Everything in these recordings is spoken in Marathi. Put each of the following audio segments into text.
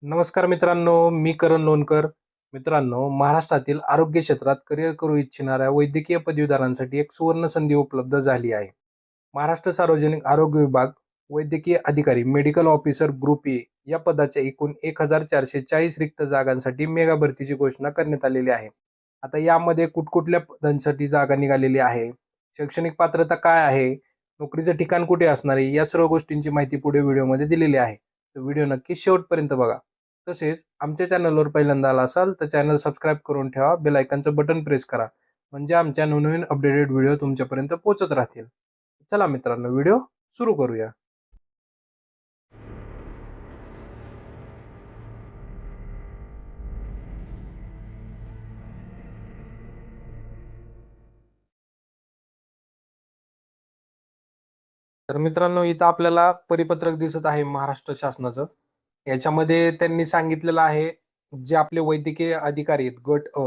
नमस्कार मित्रांनो, मी करण लोणकर. मित्रांनो, महाराष्ट्रातील आरोग्य क्षेत्रात करिअर करू इच्छिणाऱ्या वैद्यकीय पदवीधरांसाठी एक सुवर्ण संधी उपलब्ध झाली आहे. महाराष्ट्र सार्वजनिक आरोग्य विभाग वैद्यकीय अधिकारी मेडिकल ऑफिसर ग्रुप ए या पदाच्या एकूण 1440 रिक्त जागांसाठी मेगा भरतीची घोषणा करण्यात आलेली आहे. आता यामध्ये कुठकुठल्या पदांसाठी जागा निघालेली आहे, शैक्षणिक पात्रता काय आहे, नोकरीचं ठिकाण कुठे असणार आहे, या सर्व गोष्टींची माहिती पुढे व्हिडिओमध्ये दिलेली आहे. तर व्हिडिओ नक्की शेवटपर्यंत बघा. तसेच आमच्या चॅनलवर पहिल्यांदा आला असाल तर चॅनल सबस्क्राईब करून ठेवा, बेल आयकॉनचं बटन प्रेस करा, म्हणजे आमच्या नवनवीन अपडेटेड व्हिडिओ तुमच्यापर्यंत पोहोचत राहतील. चला मित्रांनो, व्हिडिओ सुरू करूया. तर मित्रांनो, इथं आपल्याला परिपत्रक दिसत आहे महाराष्ट्र शासनाचं. याच्यामध्ये त्यांनी सांगितलेलं आहे, जे आपले वैद्यकीय अधिकारी आहेत गट अ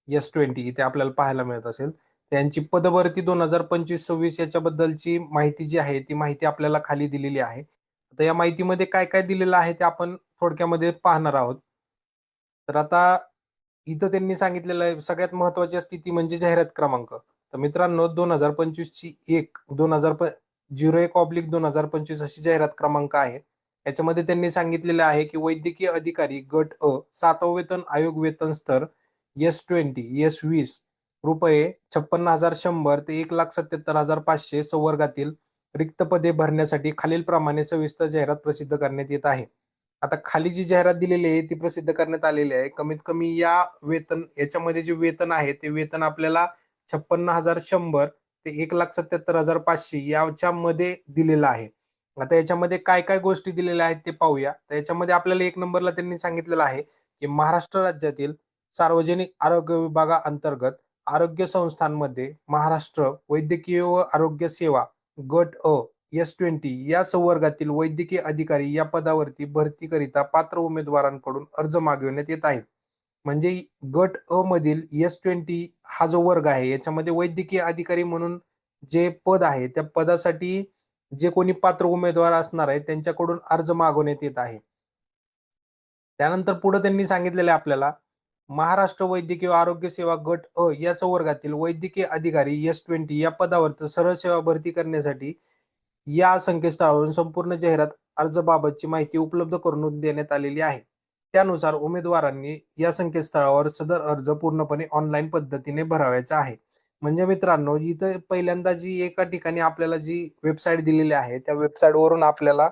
S20 इथे आपल्याला पाहायला मिळत असेल, त्यांची पदभरती 2025-26 याच्याबद्दलची माहिती जी आहे ती माहिती आपल्याला खाली दिलेली आहे. आता या माहितीमध्ये काय काय दिलेलं आहे ते आपण थोडक्यामध्ये पाहणार आहोत. तर आता इथं त्यांनी सांगितलेलं आहे सगळ्यात महत्वाची स्थिती म्हणजे जाहिरात क्रमांक. तर मित्रांनो, 2025 ची 01/2025 अशी जाहिरात क्रमांक आहे. याच्यामध्ये त्यांनी सांगितलेलं आहे की वैद्यकीय अधिकारी गट अ 7वा वेतन आयोग वेतन स्तर S20 रुपये 56,100 ते 1,77,500 संवर्गातील रिक्त पदे भरण्यासाठी खालीलप्रमाणे सविस्तर जाहिरात प्रसिद्ध करण्यात येत आहे. आता खाली जी जाहिरात दिलेली आहे ती प्रसिद्ध करण्यात आलेली आहे. कमीत कमी याच्यामध्ये जे वेतन आहे ते वेतन आपल्याला 56,100 ते 1,77,500 याच्यामध्ये दिलेलं आहे. आता याच्यामध्ये काय काय गोष्टी दिलेल्या आहेत ते पाहूया. तर याच्यामध्ये आपल्याला एक नंबरला त्यांनी सांगितलेलं आहे की महाराष्ट्र राज्यातील सार्वजनिक आरोग्य विभागाअंतर्गत आरोग्य संस्थांमध्ये महाराष्ट्र वैद्यकीय व आरोग्य सेवा गट अ S20 या संवर्गातील वैद्यकीय अधिकारी या पदावरती भरतीकरिता पात्र उमेदवारांकडून अर्ज मागविण्यात येत आहेत. म्हणजे गट अ मधील S20 हा जो वर्ग आहे याच्यामध्ये वैद्यकीय अधिकारी म्हणून जे पद आहे त्या पदासाठी जे कोणी पात्र उमेदवार असणार आहे त्यांच्याकडून अर्ज मागवण्यात येत आहे. त्यानंतर पुढे त्यांनी सांगितलेले आपल्याला महाराष्ट्र वैद्यकीय आरोग्य सेवा गट अ या संवर्गातील वैद्यकीय अधिकारी S20 या पदावर सरळ सेवा भरती करण्यासाठी या संकेतस्थळावरून संपूर्ण जाहिरात अर्जाबाबतची माहिती उपलब्ध करून देण्यात आलेली आहे. त्यानुसार उमेदवारांनी या संकेतस्थळावर सदर अर्ज पूर्णपणे ऑनलाईन पद्धतीने भरावायचा आहे. म्हणजे मित्रांनो, इथं पहिल्यांदा जी एका ठिकाणी आपल्याला जी वेबसाईट दिलेली आहे त्या वेबसाईटवरून आपल्याला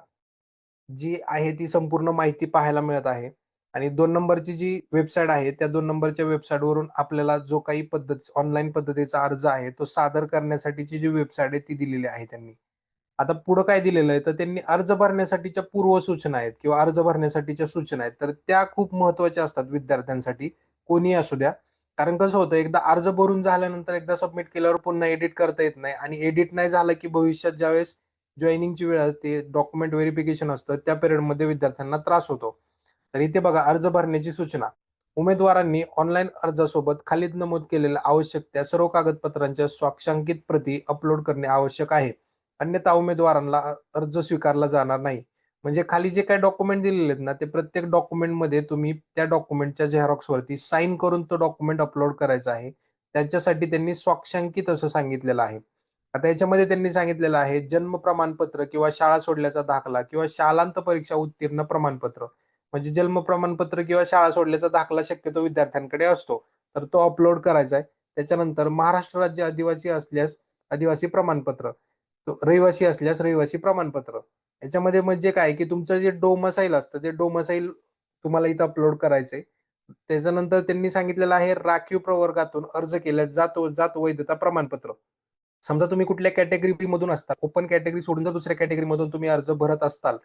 जी आहे ती संपूर्ण माहिती पाहायला मिळत आहे. आणि 2 नंबरची जी वेबसाईट आहे, त्या 2 नंबरच्या वेबसाईटवरून आपल्याला जो काही ऑनलाईन पद्धतीचा अर्ज आहे, तो सादर करण्यासाठीची जी वेबसाईट आहे ती दिलेली आहे त्यांनी. आता पुढं काय दिलेलं आहे, तर त्यांनी अर्ज भरण्यासाठीच्या पूर्वसूचना आहेत किंवा अर्ज भरण्यासाठीच्या सूचना आहेत. तर त्या खूप महत्त्वाच्या असतात विद्यार्थ्यांसाठी, कोणीही असू द्या. कारण कसं होतं, एकदा अर्ज भरून झाल्यानंतर एकदा सबमिट केल्यावर पुन्हा एडिट करता येत नाही आणि एडिट नाही झालं की भविष्यात ज्यावेळेस जॉइनिंगची वेळ असते, डॉक्युमेंट व्हेरिफिकेशन असतं, त्या पिरियडमध्ये विद्यार्थ्यांना त्रास होतो. तर इथे बघा अर्ज भरण्याची सूचना. उमेदवारांनी ऑनलाईन अर्जासोबत खाली नमूद केलेल्या आवश्यक त्या सर्व कागदपत्रांच्या स्वाक्षांकित प्रती अपलोड करणे आवश्यक आहे. अन्यथा उमेदवारांना अर्ज स्वीकारला जाणार नाही. म्हणजे खाली जे काही डॉक्युमेंट दिलेले आहेत ना, ते प्रत्येक डॉक्युमेंटमध्ये तुम्ही त्या डॉक्युमेंटच्या झेरॉक्सवरती साइन करून तो डॉक्युमेंट अपलोड करायचा आहे. त्याच्यासाठी त्यांनी स्वाक्षांकित असं सांगितलेलं आहे. आता याच्यामध्ये त्यांनी सांगितलेलं आहे जन्म प्रमाणपत्र किंवा शाळा सोडल्याचा दाखला किंवा शालांत परीक्षा उत्तीर्ण प्रमाणपत्र. म्हणजे जन्म प्रमाणपत्र किंवा शाळा सोडल्याचा दाखला शक्यतो विद्यार्थ्यांकडे असतो. तर तो अपलोड करायचा आहे. त्याच्यानंतर महाराष्ट्र राज्य आदिवासी असल्यास आदिवासी प्रमाणपत्र, रहिवासी असल्यास रहिवासी प्रमाणपत्र. याच्यामध्ये म्हणजे काय की तुमचं जे डोमसाईल असतं ते डोमसाईल तुम्हाला इथं अपलोड करायचंय. त्याच्यानंतर त्यांनी सांगितलेलं आहे राखीव प्रवर्गातून अर्ज केल्यास जात वैधता प्रमाणपत्र. समजा तुम्ही कुठल्या कॅटेगरी मधून असता, ओपन कॅटेगरी सोडून जर दुसऱ्या कॅटेगरी मधून तुम्ही अर्ज भरत असताल,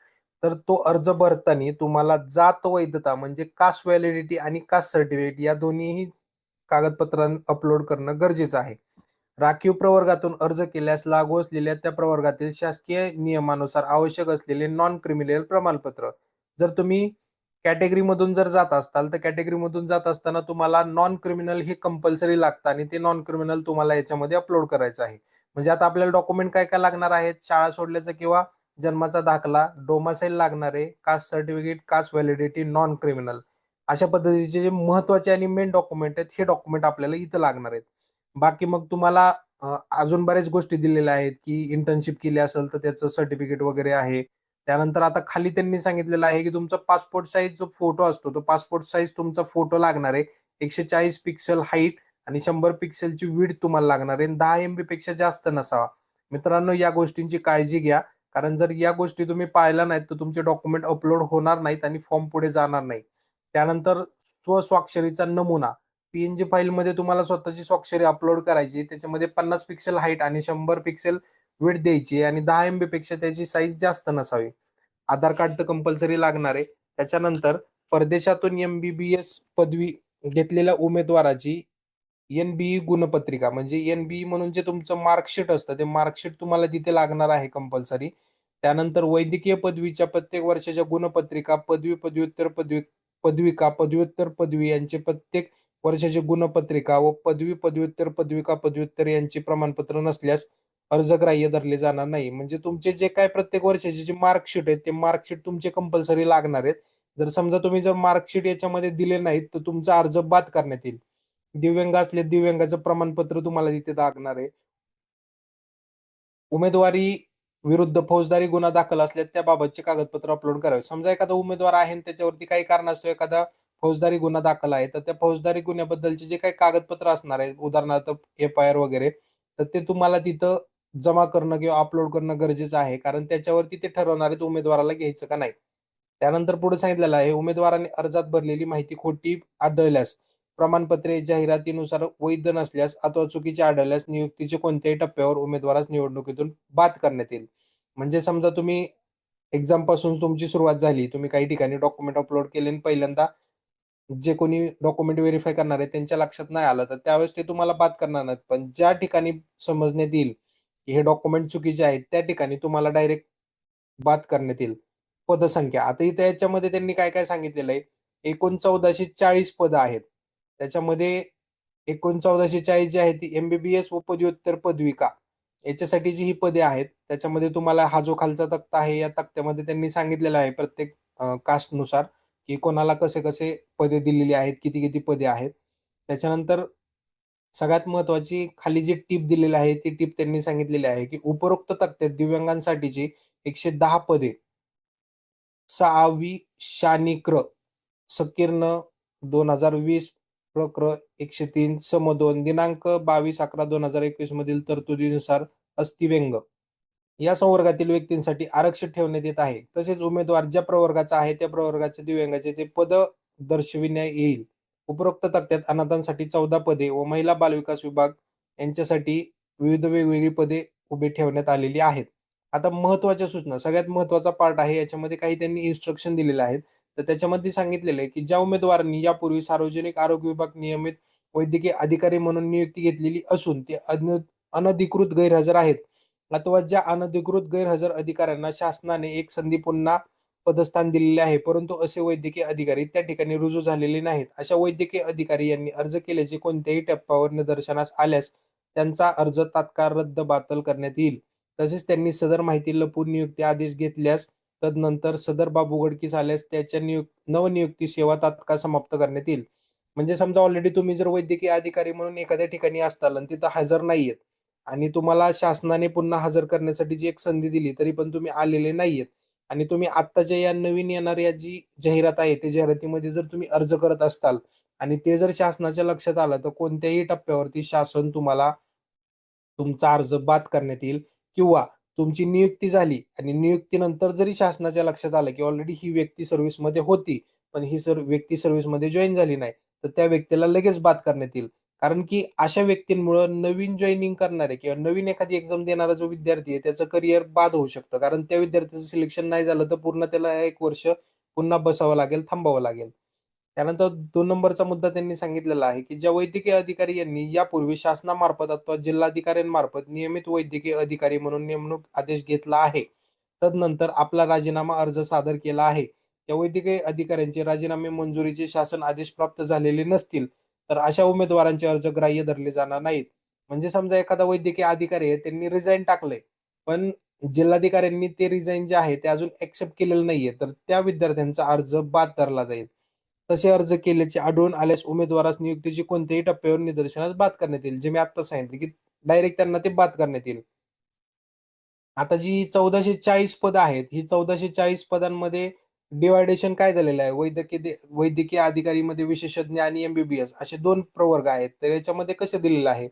तर तो अर्ज भरताना तुम्हाला जात वैधता म्हणजे कास्ट व्हॅलिडिटी आणि कास्ट सर्टिफिकेट या दोन्हीही कागदपत्रां अपलोड करणं गरजेचं आहे. राखीव प्रवर्गातून अर्ज केल्यास लागू असलेल्या त्या प्रवर्गातील शासकीय नियमानुसार आवश्यक असलेले नॉन क्रिमिनल प्रमाणपत्र. जर तुम्ही कॅटेगरीमधून जर जात असताल, तर कॅटेगरीमधून जात असताना तुम्हाला नॉन क्रिमिनल हे कंपल्सरी लागतं आणि ते नॉन क्रिमिनल तुम्हाला याच्यामध्ये अपलोड करायचं आहे. म्हणजे आता आपल्याला डॉक्युमेंट काय काय लागणार आहेत, शाळा सोडल्याचं किंवा जन्माचा दाखला, डोमासाईल लागणारे, caste certificate, caste validity, non criminal अशा पद्धतीचे जे महत्वाचे आणि मेन डॉक्युमेंट आहेत हे डॉक्युमेंट आपल्याला इथं लागणार आहेत. बाकी मग तुम्हाला अजून बऱ्याच गोष्टी दिलेल्या आहेत की इंटर्नशिप केली असेल तर त्याचं सर्टिफिकेट वगैरे आहे. त्यानंतर आता खाली त्यांनी सांगितलेलं आहे की तुमचा पासपोर्ट साईज जो फोटो असतो तो पासपोर्ट साईज तुमचा फोटो लागणार आहे. 140 पिक्सल हाईट आणि 100 पिक्सेलची विड्थ तुम्हाला लागणार आहे. 10 MB पेक्षा जास्त नसावा. मित्रांनो, या गोष्टींची काळजी घ्या. कारण जर या गोष्टी तुम्ही पाळल्या नाहीत तर तुमचे डॉक्युमेंट अपलोड होणार नाहीत आणि फॉर्म पुढे जाणार नाही. त्यानंतर स्वस्वाक्षरीचा नमुना पीएनजी फाईलमध्ये तुम्हाला स्वतःची स्वाक्षरी अपलोड करायची. त्याच्यामध्ये 50 पिक्सल हाईट आणि 100 पिक्सल विड्थ द्यायची आणि 10 MB पेक्षा त्याची साईज जास्त नसावी. आधार कार्ड तर कंपल्सरी लागणार आहे. त्याच्यानंतर परदेशातून MBBS पदवी घेतलेल्या उमेदवाराची NBE गुणपत्रिका म्हणजे NBE म्हणून जे तुमचं मार्कशीट असतं ते मार्कशीट तुम्हाला तिथे लागणार आहे कंपल्सरी. त्यानंतर वैद्यकीय पदवीच्या प्रत्येक वर्षाच्या गुणपत्रिका, पदवी, पदव्युत्तर पदवी, पदविका, पदव्युत्तर पदवी यांचे प्रत्येक वर्षाची गुणपत्रिका व पदवी, पदव्युत्तर पदविका, पदव्युत्तर यांची प्रमाणपत्र नसल्यास अर्ज ग्राह्य धरले जाणार नाही. म्हणजे तुमचे जे काय प्रत्येक वर्षाचे जे मार्कशीट आहेत ते मार्कशीट तुमचे कंपल्सरी लागणार आहेत. जर समजा तुम्ही जर मार्कशीट याच्यामध्ये दिले नाहीत तर तुमचा अर्ज बाद करण्यात येईल. दिव्यांग असले दिव्यांगाचं प्रमाणपत्र तुम्हाला तिथे लागणार आहे. उमेदवारी विरुद्ध फौजदारी गुन्हा दाखल असल्यास त्याबाबतचे कागदपत्र अपलोड करावे. समजा एखादा उमेदवार आहे आणि त्याच्यावरती काही कारणास्तव एखादा फौजदारी गुन्हा दाखल आहे, तर त्या फौजदारी गुन्ह्याबद्दलचे जे काही कागदपत्र असणार आहेत, उदाहरणार्थ FIR वगैरे, तर ते तुम्हाला तिथं जमा करणं किंवा अपलोड करणं गरजेचं आहे. कारण त्याच्यावरती ते ठरवणार आहेत उमेदवाराला घ्यायचं का नाही. त्यानंतर पुढे सांगितलेलं आहे, उमेदवाराने अर्जात भरलेली माहिती खोटी आढळल्यास, प्रमाणपत्रे जाहिरातीनुसार वैध नसल्यास अथवा चुकीचे आढळल्यास नियुक्तीच्या कोणत्याही टप्प्यावर उमेदवारास निवडणुकीतून बाद करण्यात येईल. म्हणजे समजा तुम्ही एक्झाम पासून तुमची सुरुवात झाली, तुम्ही काही ठिकाणी डॉक्युमेंट अपलोड केले आणि पहिल्यांदा जे कोणी डॉक्युमेंट व्हेरिफाय करणार आहे त्यांच्या लक्षात नाही आलं, तर त्यावेळेस ते तुम्हाला बाद करणार नाहीत. पण ज्या ठिकाणी समजण्यात येईल, की हे डॉक्युमेंट चुकीचे आहेत, त्या ठिकाणी तुम्हाला डायरेक्ट बाद करण्यात येईल. पदसंख्या. आता इथे याच्यामध्ये त्यांनी काय-काय सांगितलेलं आहे, एकूण 1440 पदं आहेत. त्याच्यामध्ये एकूण 1440 जी आहेत ती MBBS व पदव्युत्तर पदविका याच्यासाठीची ही पदे आहेत. त्याच्यामध्ये तुम्हाला हा जो खालचा तक्ता आहे, या तक्त्यामध्ये त्यांनी सांगितलेलं आहे प्रत्येक कास्टनुसार, की कोणाला कसे-कसे पदे दिलेली आहेत, किती-किती पदे आहेत. त्याच्यानंतर सगळ्यात महत्त्वाची खाली जी टिप दिलेली आहे, ती टिप त्यांनी सांगितलेली आहे, की उपरोक्त तक्त्यात दिव्यांगांसाठीची 110 पदे 6वी शानिक्र संकीर्ण 2020 प्रक्र 103 सम 2 दिनांक 22/11/2021 मधील तरतुदीनुसार अस्थिव्यंग या संवर्गातील व्यक्तींसाठी आरक्षित ठेवण्यात येत आहे. तसेच उमेदवार ज्या प्रवर्गाचा आहे त्या प्रवर्गाच्या दिव्यांगाचे ते पद दर्शविण्यात येईल. उपरोक्त तक्त्यात अनाथांसाठी 14 पदे व महिला बालविकास विभाग यांच्यासाठी विविध वेगवेगळी पदे उभी ठेवण्यात आलेली आहेत. आता महत्त्वाच्या सूचना, सगळ्यात महत्त्वाचा पार्ट आहे. याच्यामध्ये काही त्यांनी इन्स्ट्रक्शन दिलेले आहेत. तर त्याच्यामध्ये सांगितलेलं आहे, की ज्या उमेदवारांनी यापूर्वी सार्वजनिक आरोग्य विभाग नियमित वैद्यकीय अधिकारी म्हणून नियुक्ती घेतलेली असून ते अनधिकृत गैरहजर आहेत अथवा ज्या अनधिकृत गैरहजर अधिकाऱ्यांना शासनाने एक संधी पुन्हा पदस्थान दिलेले आहे, परंतु असे वैद्यकीय अधिकारी त्या ठिकाणी रुजू झालेले नाहीत. अशा वैद्यकीय अधिकारी यांनी अर्ज केल्याचे कोणत्याही टप्प्यावर निदर्शनास आल्यास त्यांचा अर्ज तात्काळ रद्द-बातल करण्यात येईल. तसेच त्यांनी सदर माहिती लपवून नियुक्ती आदेश घेतल्यास तदनंतर सदर बाब उघडकीस आल्यास त्याच्या नवनियुक्ती सेवा तात्काळ समाप्त करण्यात येईल. म्हणजे समजा ऑलरेडी तुम्ही जर वैद्यकीय अधिकारी म्हणून एखाद्या ठिकाणी असताल आणि तिथं हजर नाहीयेत आणि तुम्हाला शासनाने पुन्हा हजर करण्यासाठी जी एक संधी दिली, तरी पण तुम्ही आलेले नाहीयेत आणि तुम्ही आत्ताच्या या नवीन येणाऱ्या जी जाहिरात आहे, त्या जाहिरातीमध्ये जर तुम्ही अर्ज करत असताल आणि ते जर शासनाच्या लक्षात आलं, तर कोणत्याही टप्प्यावरती शासन तुम्हाला तुमचा अर्ज बाद करण्यात येईल किंवा तुमची नियुक्ती झाली आणि नियुक्तीनंतर जरी शासनाच्या लक्षात आलं, की ऑलरेडी ही व्यक्ती सर्व्हिसमध्ये होती, पण ही व्यक्ती सर्व्हिसमध्ये जॉइन झाली नाही, तर त्या व्यक्तीला लगेच बाद करण्यात येईल. कारण की अशा व्यक्तींमुळं नवीन जॉइनिंग करणारे किंवा नवीन एखादी एक्झाम देणारा जो विद्यार्थी आहे, त्याचं करिअर बाद होऊ शकतं. कारण त्या विद्यार्थ्याचं सिलेक्शन नाही झालं, तर पूर्ण त्याला 1 वर्ष पुन्हा बसावं लागेल, थांबावं लागेल. त्यानंतर 2 नंबरचा मुद्दा त्यांनी सांगितलेला आहे, की ज्या वैद्यकीय अधिकारी यांनी यापूर्वी शासनामार्फत अथवा जिल्हाधिकाऱ्यांमार्फत नियमित वैद्यकीय अधिकारी म्हणून नेमणूक आदेश घेतला आहे. तदनंतर आपला राजीनामा अर्ज सादर केला आहे. त्या वैद्यकीय अधिकाऱ्यांचे राजीनामे मंजुरीचे शासन आदेश प्राप्त झालेले नसतील, तर अशा उमेदवारांचे अर्ज ग्राह्य धरले जाणार नाहीत. म्हणजे समजा एखादा वैद्यकीय अधिकारी आहे, त्यांनी रिझाइन टाकलंय, पण जिल्हाधिकाऱ्यांनी ते रिझाईन जे आहे ते अजून एक्सेप्ट केलेलं नाहीये, तर त्या विद्यार्थ्यांचा अर्ज बाद धरला जाईल. तसे अर्ज केल्याचे आढळून आल्यास उमेदवारास नियुक्तीची कोणत्याही टप्प्यावर निदर्शनास बाद करण्यात येईल. जे मी आत्ता सांगितले, की डायरेक्ट त्यांना ते बाद करण्यात येईल. आता जी 1440 पदं आहेत, ही 1440 पदांमध्ये डिव्हायडेशन काय झालेलं आहे? वैद्यकीय अधिकारीमध्ये विशेषज्ञ आणि एम-बी-बी-एस असे 2 प्रवर्ग आहेत. तर याच्यामध्ये कसं दिलेलं आहे?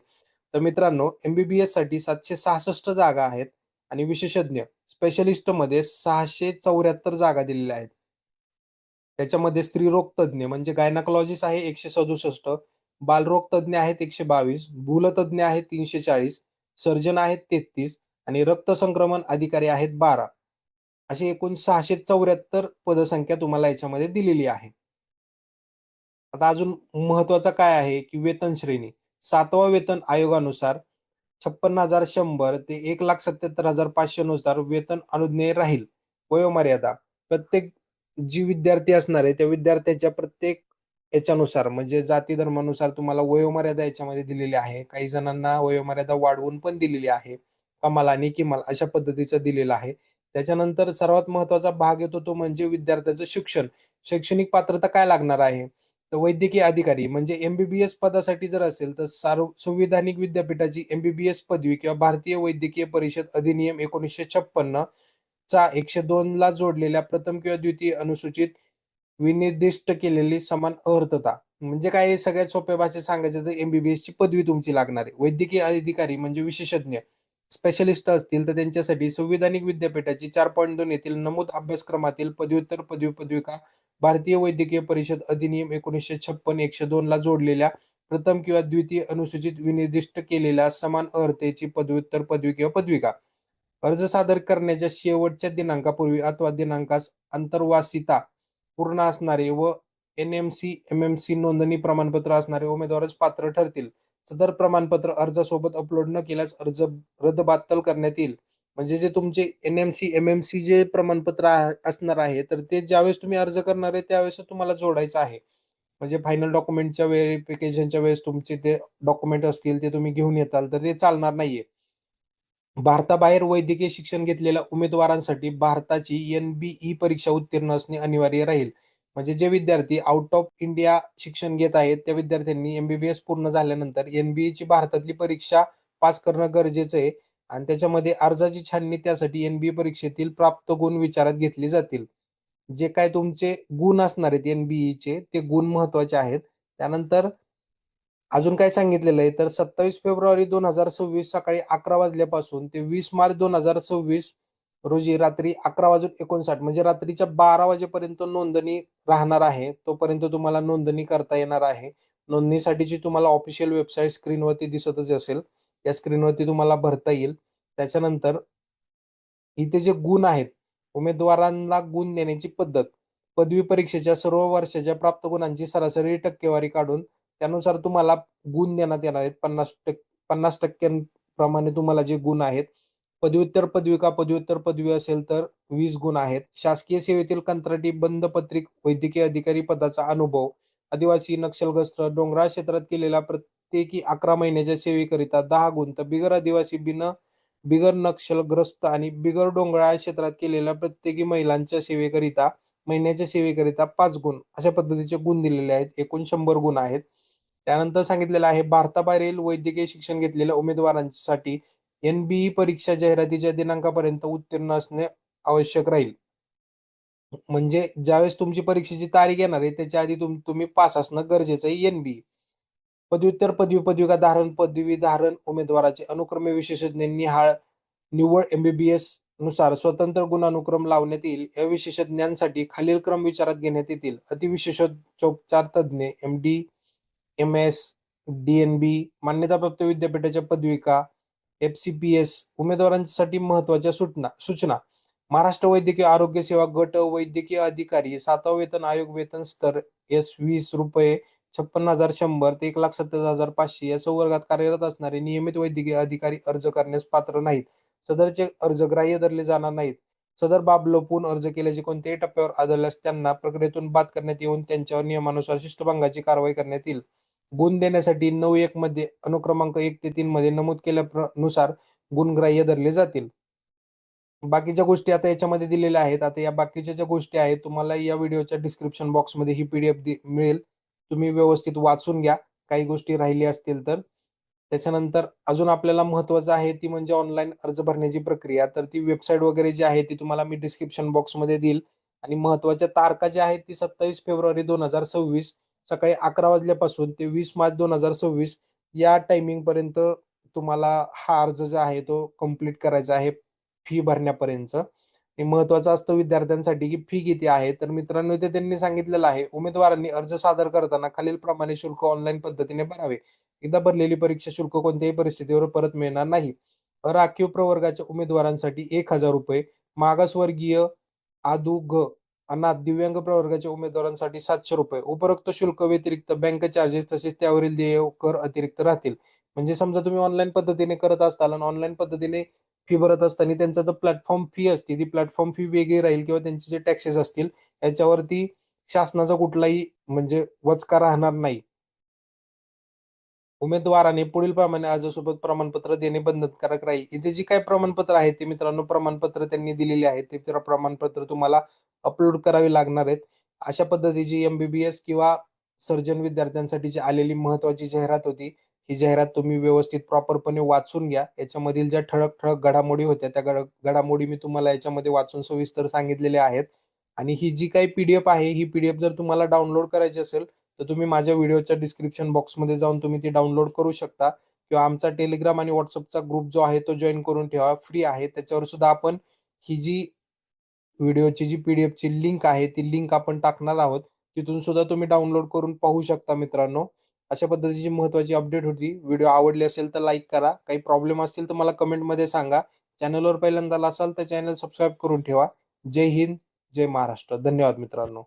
तर मित्रांनो, एम-बी-बी-एससाठी 766 जागा आहेत आणि विशेषज्ञ स्पेशलिस्टमध्ये 674 जागा दिलेल्या आहेत. त्याच्यामध्ये स्त्रीरोग तज्ञ म्हणजे गायनाकॉलॉजिस्ट आहे 167, बालरोग तज्ञ आहेत 122, भूलतज्ञ आहेत 340, सर्जन आहेत 33 आणि रक्तसंक्रमण अधिकारी आहेत 12. अशी एकूण 674 पदसंख्या तुम्हाला याच्यामध्ये दिलेली आहे. आता अजून महत्त्वाचं काय आहे, की वेतन श्रेणी. 7वा वेतन आयोगानुसार 56,100 ते 1,77,500 नुसार वेतन अनुज्ञेय राहील. वयोमर्यादा प्रत्येक जी विद्यार्थी असणार आहे, त्या विद्यार्थ्याच्या प्रत्येक याच्यानुसार म्हणजे जाती धर्मानुसार तुम्हाला वयोमर्यादा याच्यामध्ये दिलेली आहे. काही जणांना वयोमर्यादा वाढवून पण दिलेली आहे. कमाल आणि किमान अशा पद्धतीचं दिलेलं आहे. त्याच्यानंतर सर्वात महत्त्वाचा भाग येतो तो म्हणजे विद्यार्थ्याचं शिक्षण. शैक्षणिक पात्रता काय लागणार आहे? तर वैद्यकीय अधिकारी म्हणजे एम-बी-बी-एस पदासाठी जर असेल तर संविधानिक विद्यापीठाची एम-बी-बी-एस पदवी किंवा भारतीय वैद्यकीय परिषद अधिनियम 1956 चा 102 ला जोडलेल्या प्रथम किंवा द्वितीय अनुसूचित विनिर्दिष्ट केलेली समान अर्हता. म्हणजे काय आहे सगळ्यात सोप्या भाषेत सांगायचं तर एम-बी-बी-एसची पदवी तुमची लागणार आहे. वैद्यकीय अधिकारी म्हणजे विशेषज्ञ, स्पेशलिस्ट असतील तर त्यांच्यासाठी संविधानिक विद्यापीठाची 4.2 येथील नमूद अभ्यासक्रमातील पदव्युत्तर पदविका भारतीय वैद्यकीय परिषद अधिनियम 1956 102 ला जोडलेल्या प्रथम किंवा द्वितीय अनुसूचित विनिर्दिष्ट केलेल्या समान अर्हतेची पदव्युत्तर पदवी किंवा पदविका. अर्ज सादर करण्याच्या शेवटच्या दिनांकापूर्वी अथवा दिनांकास अंतर्वासिता पूर्ण असणारे व एन-एम-सी, एम-एम-सी नोंदणी प्रमाणपत्र असणारे उमेदवारच पात्र ठरतील. सदर प्रमाणपत्र अर्जासोबत अपलोड न केल्यास अर्ज रद्दबातल करण्यात येईल. म्हणजे जे तुमचे एन-एम-सी, एम-एम-सी जे प्रमाणपत्र असणार आहे, तर ते ज्यावेळेस तुम्ही अर्ज करणार आहे त्यावेळेस तुम्हाला जोडायचं आहे. म्हणजे फायनल डॉक्युमेंटच्या व्हेरिफिकेशनच्या वेळेस तुमचे ते डॉक्युमेंट असतील ते तुम्ही घेऊन येताल, तर ते चालणार नाहीये. भारताबाहेर वैद्यकीय शिक्षण घेतलेल्या उमेदवारांसाठी भारताची एन-बी-ई परीक्षा उत्तीर्ण असणे अनिवार्य राहील. म्हणजे जे विद्यार्थी आउट ऑफ इंडिया शिक्षण घेत आहेत, त्या विद्यार्थ्यांनी एम-बी-बी-एस पूर्ण झाल्यानंतर एन-बी-ईची भारतातली परीक्षा पास करणं गरजेचं आहे आणि त्याच्यामध्ये अर्जाची छाननी त्यासाठी एन-बी-ए परीक्षेतील प्राप्त गुण विचारात घेतले जातील. जे काय तुमचे गुण असणार आहेत एन-बी-ईचे ते गुण महत्त्वाचे आहेत. त्यानंतर अजून काय सांगितलेलं आहे, तर 27 फेब्रुवारी 2026 सकाळी 11 वाजल्यापासून ते 20 मार्च 2026 रोजी रात्री 11:59 म्हणजे रात्रीच्या 12 वाजेपर्यंत नोंदणी राहणार आहे. तोपर्यंत तुम्हाला नोंदणी करता येणार आहे. नोंदणीसाठीची तुम्हाला ऑफिशियल वेबसाईट स्क्रीनवरती दिसतच असेल. त्या स्क्रीनवरती तुम्हाला भरता येईल. त्याच्यानंतर इथे जे गुण आहेत, उमेदवारांना गुण देण्याची पद्धत. पदवी परीक्षेच्या सर्व वर्षाच्या प्राप्त गुणांची सरासरी टक्केवारी काढून त्यानुसार तुम्हाला गुण देण्यात येणार आहेत. 50% तुम्हाला जे गुण आहेत. पदव्युत्तर पदवी असेल तर 20 गुण आहेत. शासकीय सेवेतील कंत्राटी बंधपत्रित वैद्यकीय अधिकारी पदाचा अनुभव, आदिवासी, नक्षलग्रस्त, डोंगराळ क्षेत्रात केलेल्या प्रत्येकी 11 महिन्याच्या सेवेकरिता 10 गुण, तर बिगर आदिवासी, बिगर नक्षलग्रस्त आणि बिगर डोंगराळ क्षेत्रात केलेल्या प्रत्येकी महिलांच्या सेवेकरिता महिन्याच्या सेवेकरिता 5 गुण अशा पद्धतीचे गुण दिलेले आहेत. एकूण 100 गुण आहेत. त्यानंतर सांगितलेलं आहे भारताबाहेरील वैद्यकीय शिक्षण घेतलेल्या उमेदवारांसाठी एन-बी-ई परीक्षा जाहिरातीच्या दिनांकापर्यंत उत्तीर्ण असणे आवश्यक राहील. म्हणजे ज्यावेळेस तुमची परीक्षेची तारीख येणार आहे त्याच्या आधी तुम्ही पास असणं गरजेचं आहे एन-बी-ई. पदव्युत्तर पदविका धारण पदवीधारण उमेदवाराचे अनुक्रमे विशेषज्ञ निव्वळ एम-बी-बी-एस नुसार स्वतंत्र गुणानुक्रम लावण्यात येईल. या विशेषज्ञांसाठी खालील क्रम विचारात घेण्यात येतील. अतिविशेषोपचार तज्ञ, एम-डी, एम-एस, डी-एन-बी, मान्यताप्राप्त विद्यापीठाच्या पदविका, एफ-सी-पी-एस उमेदवारांसाठी महत्त्वाच्या सूचना. महाराष्ट्र वैद्यकीय आरोग्य सेवा गट वैद्यकीय अधिकारी 7वा वेतन आयोग वेतन स्तर ₹20 56,100 ते 1,70,500 या संवर्गात कार्यरत असणारे नियमित वैद्यकीय अधिकारी अर्ज करण्यास पात्र नाहीत. सदरचे अर्ज ग्राह्य धरले जाणार नाहीत. सदर बाब लपवून अर्ज केल्याचे कोणत्याही टप्प्यावर आढळल्यास त्यांना प्रक्रियेतून बाद करण्यात येऊन त्यांच्यावर नियमानुसार शिस्तभंगाची कारवाई करण्यात येईल. गुण देण्यासाठी 9.1 मध्ये अनुक्रमांक 1 ते 3 मध्ये नमूद केल्यानुसार गुण ग्राह्य धरले जातील. बाकीच्या गोष्टी आता याच्यामध्ये दिलेल्या आहेत. आता या बाकीच्या ज्या गोष्टी आहेत तुम्हाला या व्हिडिओच्या डिस्क्रिप्शन बॉक्समध्ये ही पीडीएफ मिळेल. तुम्ही व्यवस्थित वाचून घ्या. काही गोष्टी राहिल्या असतील तर. त्याच्यानंतर अजून आपल्याला महत्त्वाचं आहे ती म्हणजे ऑनलाईन अर्ज भरण्याची प्रक्रिया. तर ती वेबसाईट वगैरे जी आहे ती तुम्हाला मी डिस्क्रिप्शन बॉक्समध्ये देईल आणि महत्त्वाच्या तारखा ज्या आहेत ती 27 फेब्रुवारी 2026 सकाळी 11 वाजल्यापासून ते 20 मार्च 2026 या टायमिंगपर्यंत तुम्हाला हा अर्ज जो आहे तो कंप्लीट करायचा आहे फी भरण्यापर्यंत. हे महत्त्वाचं असतं विद्यार्थ्यांसाठी की फी किती आहे. तर मित्रांनो इथे त्यांनी सांगितलेलं आहे, उमेदवारांनी अर्ज सादर करताना खालीलप्रमाणे शुल्क ऑनलाईन पद्धतीने भरावे. एकदा भरलेली परीक्षा शुल्क कोणत्याही परिस्थितीवर परत मिळणार नाही. राखीव प्रवर्गाच्या उमेदवारांसाठी ₹1000, मागासवर्गीय, अदु, ग, अनाथ, दिव्यांग प्रवर्गाच्या उमेदवारांसाठी ₹700. उपरोक्त शुल्क व्यतिरिक्त बँक चार्जेस तसेच त्यावरील देय कर अतिरिक्त राहतील. म्हणजे समजा तुम्ही ऑनलाईन पद्धतीने करत असाल आणि ऑनलाईन पद्धतीने फी भरत असताना त्यांचा जो प्लॅटफॉर्म फी असते ती प्लॅटफॉर्म फी वेगळी राहील किंवा त्यांचे जे टॅक्सेस असतील याच्यावरती शासनाचा कुठलाही म्हणजे वचका राहणार नाही. उमेदवाराने पुढील प्रमाणे अर्जासोबत प्रमाणपत्र देणे बंधनकारक राहील. इथे जी काही प्रमाणपत्र आहेत ते मित्रांनो प्रमाणपत्र त्यांनी दिलेली आहेत. ते प्रमाणपत्र तुम्हाला अपलोड करावी लागणार आहेत. अशा पद्धतीची एम-बी-बी-एस किंवा सर्जन विद्यार्थ्यांसाठीची आलेली महत्त्वाची जाहिरात होती. ही जाहिरात तुम्ही व्यवस्थित प्रॉपरपणे वाचून घ्या. याच्यामधील ज्या ठळक-ठळक घडामोडी होत्या त्या घडामोडी मी तुम्हाला याच्यामध्ये वाचून सविस्तर सांगितलेल्या आहेत. आणि ही जी काही पी-डी-एफ आहे, ही पी-डी-एफ जर तुम्हाला डाउनलोड करायची असेल तर तुम्ही माझ्या व्हिडिओच्या डिस्क्रिप्शन बॉक्समध्ये जाऊन तुम्ही ती डाउनलोड करू शकता किंवा आमचा टेलिग्राम आणि व्हॉट्सअपचा ग्रुप जो आहे तो जॉईन करून ठेवा. फ्री आहे. त्याच्यावर सुद्धा आपण ही जी व्हिडिओची जी पी-डी-एफची लिंक आहे, ती लिंक आपण टाकणार आहोत. तिथून सुद्धा तुम्ही डाउनलोड करून पाहू शकता मित्रांनो. अशा पद्धतीची महत्त्वाची अपडेट होती. व्हिडिओ आवडली असेल तर लाईक करा. काही प्रॉब्लेम असतील तर मला कमेंटमध्ये सांगा. चॅनलवर पहिल्यांदा असाल तर चॅनल सबस्क्राईब करून ठेवा. जय हिंद, जय महाराष्ट्र. धन्यवाद मित्रांनो.